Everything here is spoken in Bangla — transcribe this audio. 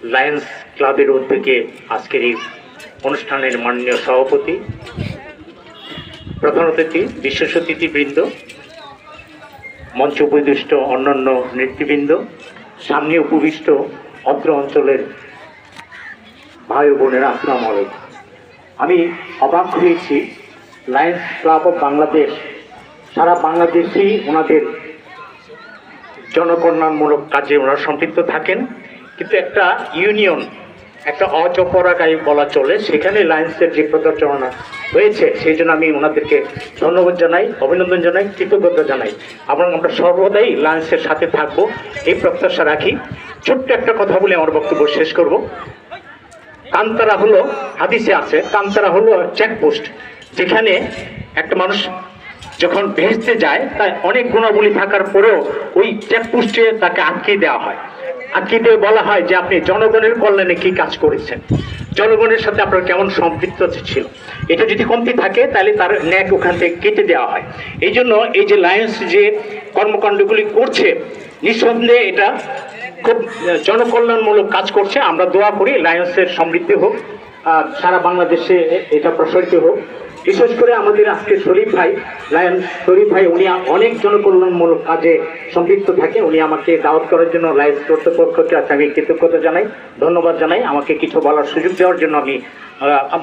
লায়ন্স ক্লাবের উদ্যোগে আজকের এই অনুষ্ঠানের মাননীয় সভাপতি, প্রধান অতিথি, বিশেষ অতিথিবৃন্দ, মঞ্চে উপবিষ্ট অন্যান্য নেতৃবৃন্দ, সামনে উপবিষ্ট অত্র অঞ্চলের ভাই ও বোনেরা, আসসালামু আলাইকুম। আমি অবাক হয়েছি, লায়ন্স ক্লাব অফ বাংলাদেশ সারা বাংলাদেশেই ওনাদের জনকল্যাণমূলক কাজে ওনারা সম্পৃক্ত থাকেন, কিন্তু একটা ইউনিয়ন, একটা অজপরাগায়ী বলা চলে, সেখানে লায়ন্সের যে প্রচারণা হয়েছে সেই জন্য আমি ওনাদেরকে ধন্যবাদ জানাই, অভিনন্দন জানাই, কৃতজ্ঞতা জানাই। আমরা সর্বদাই লায়ন্সের সাথে থাকবো এই প্রত্যাশা রাখি। ছোট্ট একটা কথা বলে আমার বক্তব্য শেষ করব। কান্তারা হলো, হাদিসে আছে, কান্তারা হলো চেকপোস্ট, যেখানে একটা মানুষ যখন ভেস্তে যায় তাই অনেক গুণাবলী থাকার পরেও ওই চেকপোস্টে তাকে আটকে দেওয়া হয়। আটকে দিয়ে বলা হয় যে আপনি জনগণের কল্যাণে কি কাজ করেছেন, জনগণের সাথে আপনার কেমন সম্পৃক্ততা ছিল। এটা যদি কমতি থাকে তাহলে তার ন্যাক ওখান থেকে কেটে দেওয়া হয়। এই জন্য এই যে লায়ন্স যে কর্মকাণ্ডগুলি করছে, নিঃসন্দেহে এটা খুব জনকল্যাণমূলক কাজ করছে। আমরা দোয়া করি লায়ন্সের সমৃদ্ধি হোক, সারা বাংলাদেশে এটা প্রসারিত হোক। বিশেষ করে আমাদের আজকে শরীফ ভাই, লায়ন্স শরীফ ভাই, উনি অনেক জনকল্যাণমূলক কাজে সম্পৃক্ত থাকে। উনি আমাকে দাওয়াত করার জন্য লায়ন্স কর্তৃপক্ষকে আমি কৃতজ্ঞতা জানাই, ধন্যবাদ জানাই। আমাকে কিছু বলার সুযোগ দেওয়ার জন্য আমি